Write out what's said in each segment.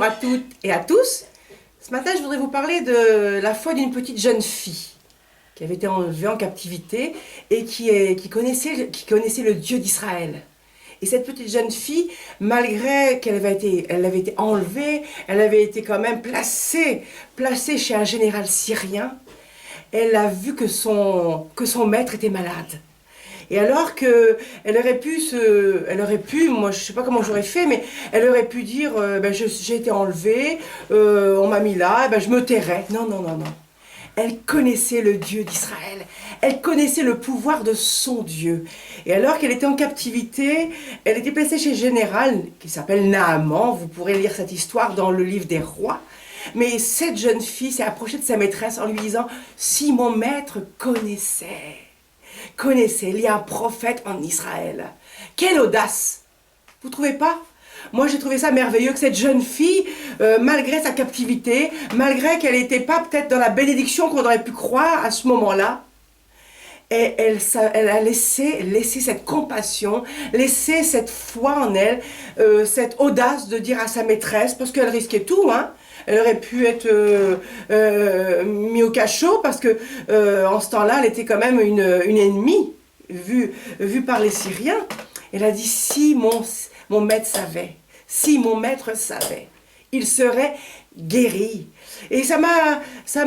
bonjour à toutes et à tous. Ce matin, je voudrais vous parler de la foi d'une petite jeune fille qui avait été enlevée en captivité et qui connaissait le Dieu d'Israël. Et cette petite jeune fille, malgré qu'elle avait été enlevée, elle avait été quand même placée chez un général syrien, elle a vu que son maître était malade. Et alors qu'elle aurait pu, moi je sais pas comment j'aurais fait, mais elle aurait pu dire, j'ai été enlevée, on m'a mis là, je me tairai. Non. Elle connaissait le Dieu d'Israël, elle connaissait le pouvoir de son Dieu. Et alors qu'elle était en captivité, elle était placée chez le général, qui s'appelle Naaman, vous pourrez lire cette histoire dans le livre des rois. Mais cette jeune fille s'est approchée de sa maîtresse en lui disant, si mon maître connaissait, il y a un prophète en Israël. Quelle audace! Vous trouvez pas? Moi, j'ai trouvé ça merveilleux que cette jeune fille, malgré sa captivité, malgré qu'elle n'était pas peut-être dans la bénédiction qu'on aurait pu croire à ce moment-là, et elle a laissé cette compassion, laissé cette foi en elle, cette audace de dire à sa maîtresse, parce qu'elle risquait tout, hein. Elle aurait pu être mise au cachot parce que en ce temps-là, elle était quand même une ennemie vue par les Syriens. Elle a dit, si mon maître savait, il serait guéri. Et ça m'a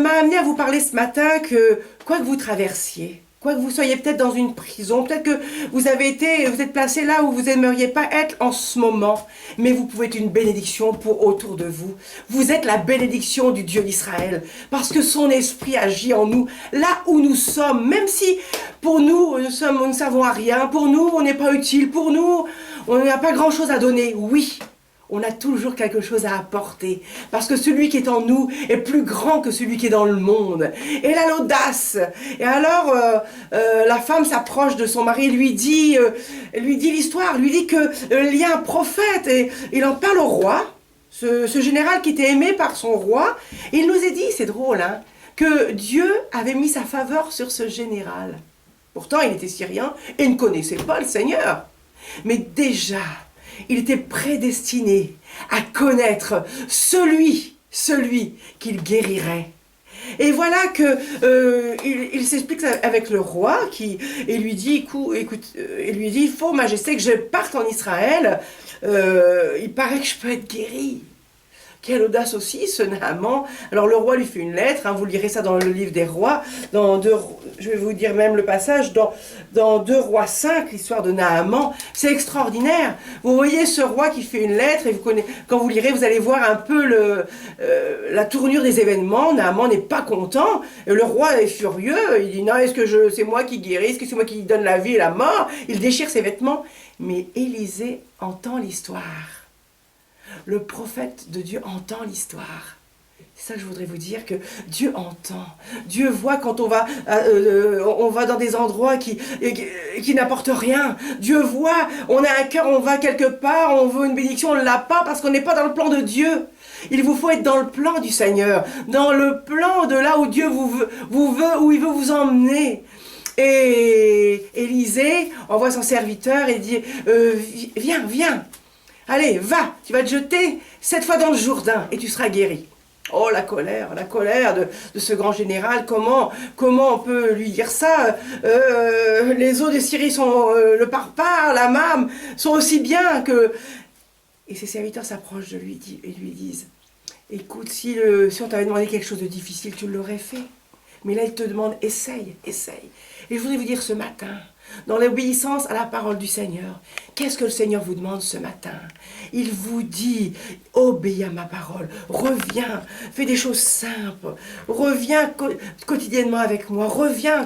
amené à vous parler ce matin que quoi que vous traversiez, quoi que vous soyez peut-être dans une prison, peut-être que vous êtes placé là où vous n'aimeriez pas être en ce moment, mais vous pouvez être une bénédiction pour autour de vous. Vous êtes la bénédiction du Dieu d'Israël, parce que son esprit agit en nous, là où nous sommes, même si pour nous, nous ne savons rien, pour nous, on n'est pas utile, pour nous, on n'a pas grand-chose à donner, oui. On a toujours quelque chose à apporter, parce que celui qui est en nous est plus grand que celui qui est dans le monde. Et elle a l'audace. Et alors, la femme s'approche de son mari, lui dit l'histoire, lui dit qu'il y a un prophète, et il en parle au roi, ce général qui était aimé par son roi. Et il nous a dit, c'est drôle, hein, que Dieu avait mis sa faveur sur ce général. Pourtant, il était syrien et ne connaissait pas le Seigneur. Mais déjà, il était prédestiné à connaître celui qu'il guérirait. Et voilà que il s'explique avec le roi et lui dit, il faut, majesté, que je parte en Israël. Il paraît que je peux être guéri. Quelle audace aussi, ce Naaman. Alors le roi lui fait une lettre, hein, vous lirez ça dans le livre des rois, je vais vous dire même le passage, dans 2 Rois 5, l'histoire de Naaman, c'est extraordinaire. Vous voyez ce roi qui fait une lettre, et quand vous lirez, vous allez voir un peu la tournure des événements. Naaman n'est pas content, et le roi est furieux, il dit non, est-ce que c'est moi qui guéris, est-ce que c'est moi qui donne la vie et la mort? Il déchire ses vêtements, mais Élisée entend l'histoire. Le prophète de Dieu entend l'histoire. C'est ça que je voudrais vous dire, que Dieu entend. Dieu voit quand on va dans des endroits qui n'apportent rien. Dieu voit, on a un cœur, on va quelque part, on veut une bénédiction, on ne l'a pas parce qu'on n'est pas dans le plan de Dieu. Il vous faut être dans le plan du Seigneur, dans le plan de là où Dieu où il veut vous emmener. Et Élisée envoie son serviteur et dit, viens. Allez, va, tu vas te jeter 7 fois dans le Jourdain et tu seras guéri. Oh, la colère de ce grand général, comment on peut lui dire ça? Les eaux de Syrie sont le parpare, la Mame, sont aussi bien que... Et ses serviteurs s'approchent de lui et lui disent, écoute, si on t'avait demandé quelque chose de difficile, tu l'aurais fait. Mais là, il te demande, essaye. Et je voudrais vous dire ce matin, dans l'obéissance à la parole du Seigneur, qu'est-ce que le Seigneur vous demande ce matin? Il vous dit, obéis à ma parole, reviens, fais des choses simples, reviens quotidiennement avec moi, reviens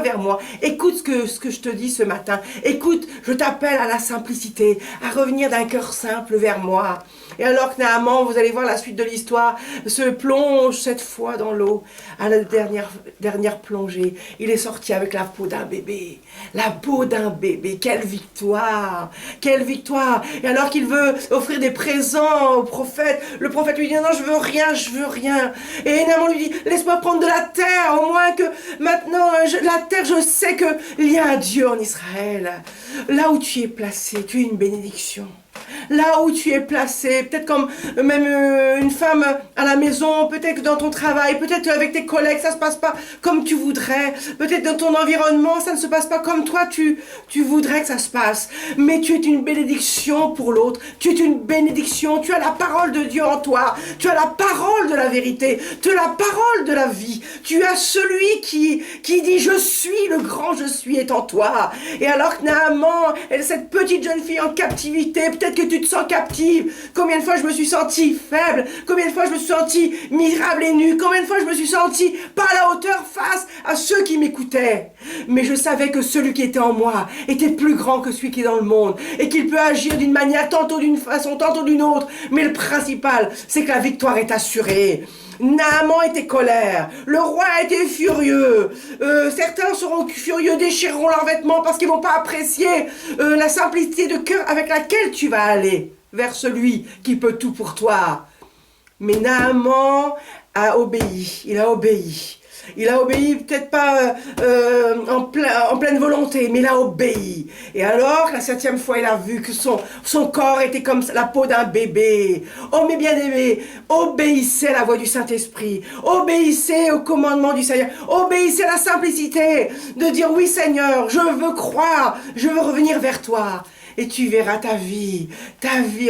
vers moi, écoute ce que je te dis ce matin, écoute, je t'appelle à la simplicité, à revenir d'un cœur simple vers moi. Et alors que Naaman, vous allez voir la suite de l'histoire, se plonge 7 fois dans l'eau, à la dernière plongée, il est sorti avec la peau d'un bébé. La peau d'un bébé, quelle victoire! Quelle victoire! Et alors qu'il veut offrir des présents au prophète, le prophète lui dit non, je veux rien. Et Naaman lui dit, laisse-moi prendre de la terre, au moins que maintenant, la terre, je sais qu'il y a un Dieu en Israël. Là où tu es placé, tu es une bénédiction. là où tu es placé, peut-être comme même une femme à la maison, peut-être dans ton travail, peut-être avec tes collègues, ça se passe pas comme tu voudrais, peut-être dans ton environnement, ça ne se passe pas comme toi tu voudrais que ça se passe, mais tu es une bénédiction pour l'autre, tu es une bénédiction, tu as la parole de Dieu en toi, tu as la parole de la vérité, tu as la parole de la vie, tu as celui qui dit je suis, le grand je suis est en toi. Et alors que Naaman, cette petite jeune fille en captivité, peut-être que tu te sens captive. Combien de fois je me suis sentie faible, combien de fois je me suis sentie misérable et nue, combien de fois je me suis sentie pas à la hauteur face à ceux qui m'écoutaient. Mais je savais que celui qui était en moi était plus grand que celui qui est dans le monde et qu'il peut agir d'une manière, tantôt d'une façon, tantôt d'une autre. Mais le principal, c'est que la victoire est assurée. Naaman était colère, le roi était furieux, certains seront furieux, déchireront leurs vêtements parce qu'ils vont pas apprécier la simplicité de cœur avec laquelle tu vas aller vers celui qui peut tout pour toi. Mais Naaman a obéi, il a obéi. Il a obéi peut-être pas en pleine volonté, mais il a obéi. Et alors, la 7e fois, il a vu que son corps était comme la peau d'un bébé. Oh mes bien-aimés, obéissez à la voix du Saint-Esprit. Obéissez au commandement du Seigneur. Obéissez à la simplicité de dire oui Seigneur, je veux croire, je veux revenir vers toi. Et tu verras ta vie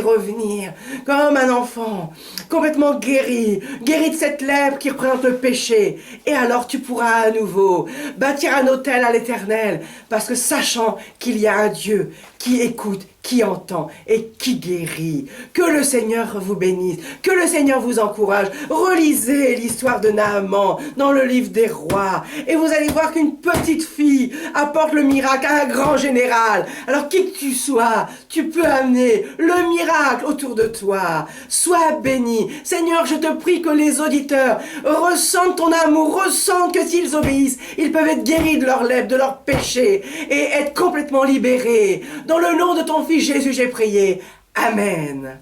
revenir comme un enfant, complètement guéri de cette lèpre qui représente le péché. Et alors tu pourras à nouveau bâtir un autel à l'Éternel, parce que sachant qu'il y a un Dieu qui écoute, qui entend et qui guérit. Que le Seigneur vous bénisse, que le Seigneur vous encourage. Relisez l'histoire de Naaman dans le livre des rois et vous allez voir qu'une petite fille apporte le miracle à un grand général. Alors qui que tu sois, tu peux amener le miracle autour de toi. Sois béni. Seigneur, je te prie que les auditeurs ressentent ton amour, ressentent que s'ils obéissent, ils peuvent être guéris de leurs lèpres, de leurs péchés et être complètement libérés. Dans le nom de ton Fils Jésus, j'ai prié. Amen.